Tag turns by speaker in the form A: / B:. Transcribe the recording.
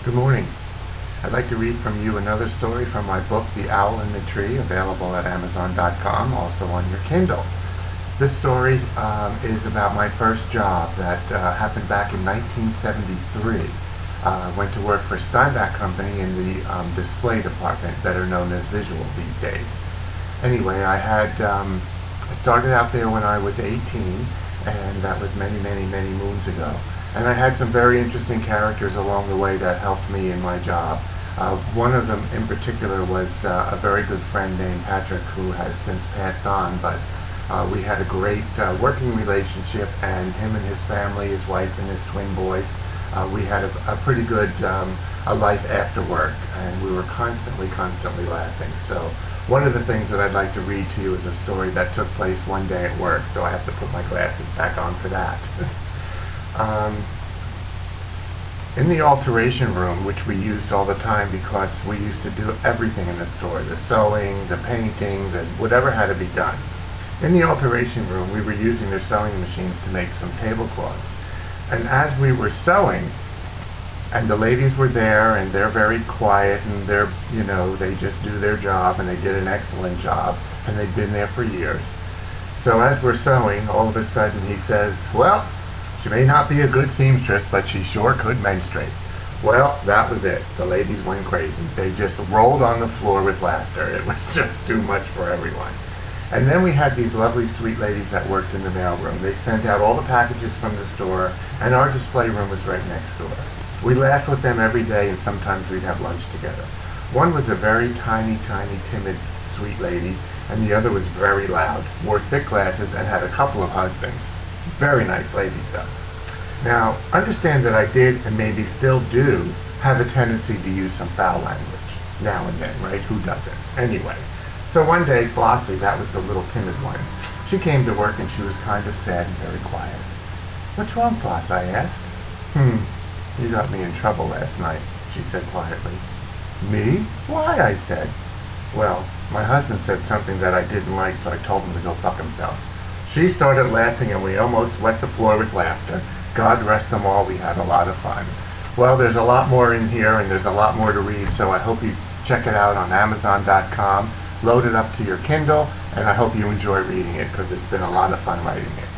A: Good morning. I'd like to read from you another story from my book, The Owl in the Tree, available at Amazon.com, also on your Kindle. This story is about my first job that happened back in 1973. Went to work for Steinbach Company in the display department, better known as visual these days. Anyway, I started out there when I was 18, and that was many, many, many moons ago. And I had some very interesting characters along the way that helped me in my job. One of them in particular was a very good friend named Patrick, who has since passed on, but we had a great working relationship, and him and his family, his wife and his twin boys, we had a pretty good a life after work, and we were constantly laughing. So one of the things that I'd like to read to you is a story that took place one day at work, so I have to put my glasses back on for that. In the alteration room, which we used all the time because we used to do everything in the store, the sewing, the painting, whatever had to be done. In the alteration room, we were using their sewing machines to make some tablecloths. And as we were sewing, and the ladies were there, and they're very quiet, and they just do their job, and they did an excellent job, and they'd been there for years. So as we're sewing, all of a sudden he says, "Well, she may not be a good seamstress, but she sure could menstruate." Well, that was it. The ladies went crazy. They just rolled on the floor with laughter. It was just too much for everyone. And then we had these lovely, sweet ladies that worked in the mailroom. They sent out all the packages from the store, and our display room was right next door. We laughed with them every day, and sometimes we'd have lunch together. One was a very tiny, timid, sweet lady, and the other was very loud, wore thick glasses, and had a couple of husbands. Very nice ladies, though. Now, understand that I did, and maybe still do, have a tendency to use some foul language now and then, right? Who doesn't? Anyway, so one day, Flossie, that was the little timid one, she came to work and she was kind of sad and very quiet. "What's wrong, Floss?" I asked. "You got me in trouble last night," she said quietly. "Me? Why?" I said. "Well, my husband said something that I didn't like, so I told him to go fuck himself." She started laughing, and we almost swept the floor with laughter. God rest them all, we had a lot of fun. Well, there's a lot more in here, and there's a lot more to read, so I hope you check it out on Amazon.com, load it up to your Kindle, and I hope you enjoy reading it, because it's been a lot of fun writing it.